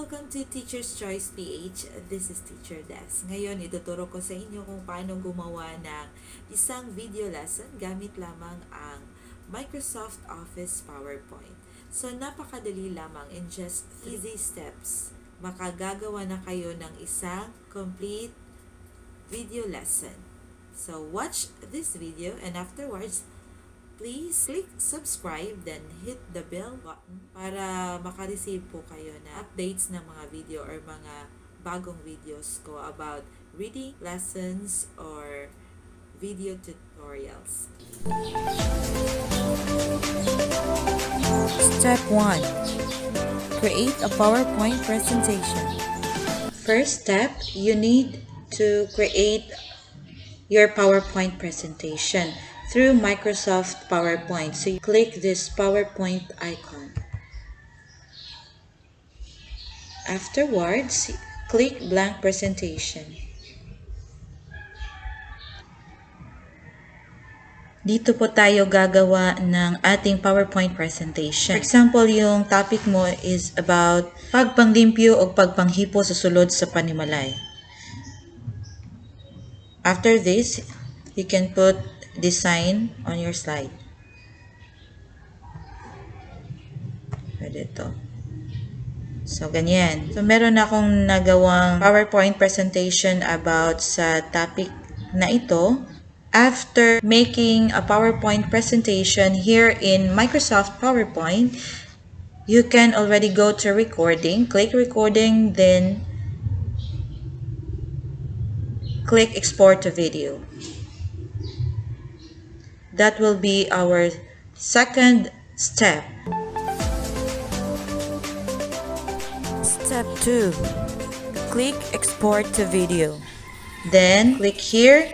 welcome to Teacher's Choice PH. This is Teacher Des. Ngayon, ituturo ko sa inyo kung paano gumawa ng isang video lesson gamit lamang ang Microsoft Office PowerPoint. So, napakadali lamang in just easy steps. Makagagawa na kayo ng isang complete video lesson. So, watch this video and afterwards, please click subscribe, then hit the bell button para makareceive po kayo na updates ng mga video or mga bagong videos ko about reading lessons or video tutorials. Step 1. Create a PowerPoint presentation. First step, you need to create your PowerPoint presentation through Microsoft PowerPoint. So you click this PowerPoint icon. Afterwards, click blank presentation. Dito po tayo gagawa ng ating PowerPoint presentation. For example, yung topic mo is about pagpanglimpyo o pagpanghipo sa sulod sa panimalay. After this, you can put design on your slide. Pwede ito. So, ganyan. So, meron akong nagawang PowerPoint presentation about sa topic na ito. After making a PowerPoint presentation here in Microsoft PowerPoint, you can already go to recording. Click recording, then click export to video. That will be our second step. Step 2. Click export to video. Then click here.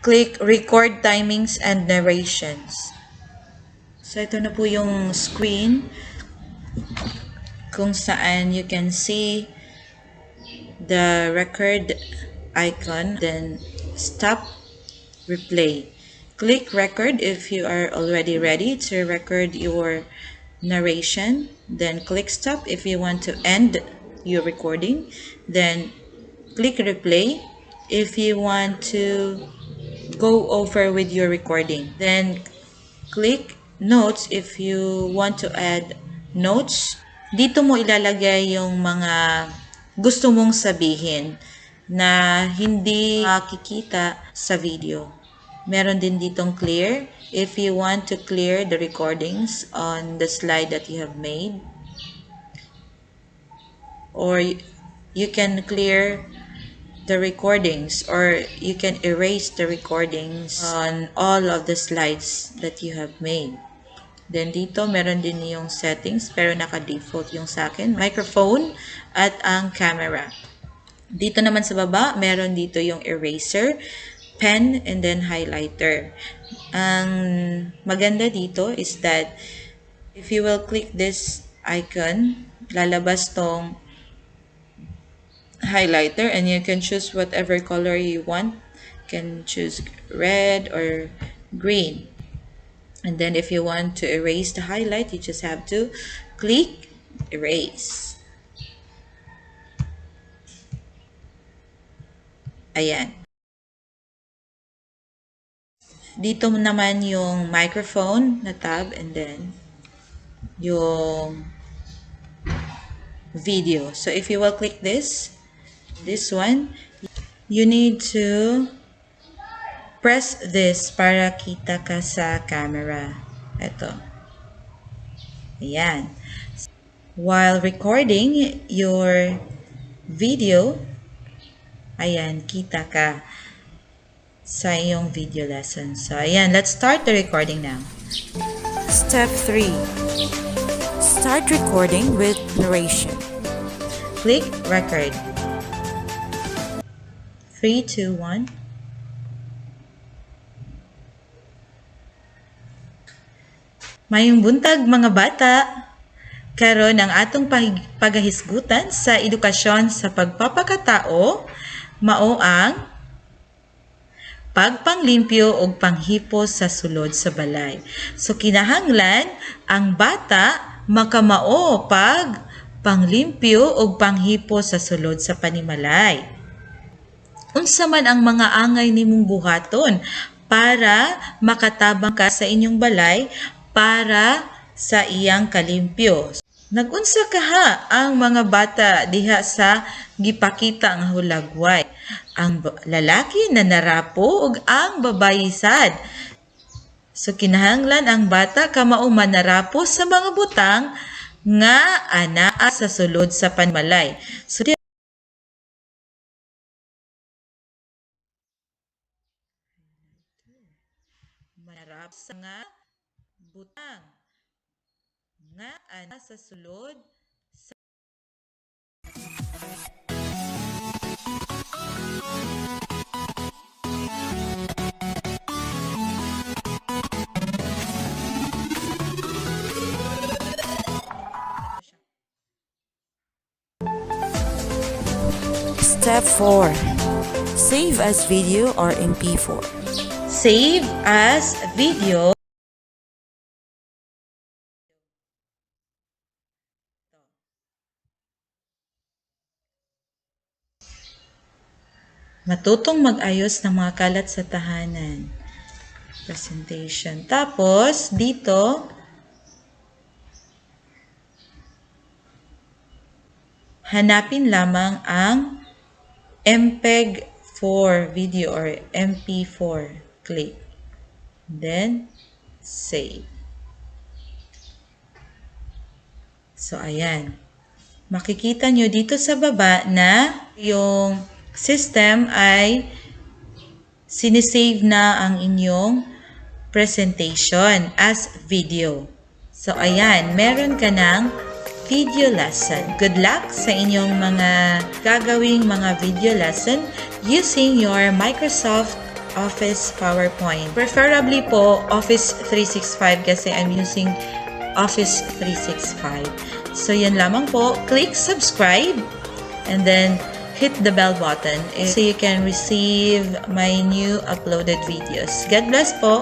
Click record timings and narrations. So ito na po yung screen kung saan you can see the record icon. Then stop, replay. Click record if you are already ready to record your narration. Then click stop if you want to end your recording. Then click replay if you want to go over with your recording. Then click notes if you want to add notes. Dito mo ilalagay yung mga gusto mong sabihin na hindi makikita sa video. Meron din ditong clear if you want to clear the recordings on the slide that you have made. Or you can clear the recordings or you can erase the recordings on all of the slides that you have made. Then dito meron din yung settings pero naka-default yung sa akin, microphone at ang camera. Dito naman sa baba, meron dito yung eraser, pen, and then highlighter. Ang maganda dito is that if you will click this icon, lalabas tong highlighter and you can choose whatever color you want. You can choose red or green. And then if you want to erase the highlight, you just have to click erase. Ayan. Dito naman yung microphone na tab and then yung video. So if you will click this one, you need to press this para kita ka sa camera. Ito. Ayan. While recording your video, ayan, kita ka sa iyong video lesson. So, ayan, let's start the recording now. Step 3. Start recording with narration. Click record. 3, 2, 1. Mayong buntag mga bata. Karon ang atong pagahisgutan sa edukasyon sa pagpapakatao mao ang pagpanglimpyo o panghipo sa sulod sa balay. So kinahanglan ang bata makamao pag panglimpyo o panghipo sa sulod sa panimalay. Unsa man ang mga angay nimong buhaton para makatabang ka sa inyong balay para sa iyang kalimpyo. Nagunsa kaha ang mga bata diha sa gipakita ang hulagway. Ang lalaki na narapo ug ang babayi sad. So kinahanglan ang bata kamao manarapo sa mga butang nga anaa sa sulod sa panimalay. So manarap sa nga butang nga anaa sa sulod sa Step 4. Save as video or MP4. save as video. Matutong mag-ayos ng mga kalat sa tahanan. Presentation. Tapos, dito, hanapin lamang ang MPEG-4 video or MP4. Click. Then, save. So, ayan. Makikita nyo dito sa baba na yung system ay sinisave na ang inyong presentation as video. So, ayan, meron ka ng video lesson. Good luck sa inyong mga gagawing mga video lesson using your Microsoft Office PowerPoint. Preferably po Office 365 kasi I'm using Office 365. So, yan lamang po. Click subscribe and then hit the bell button so you can receive my new uploaded videos. God bless po!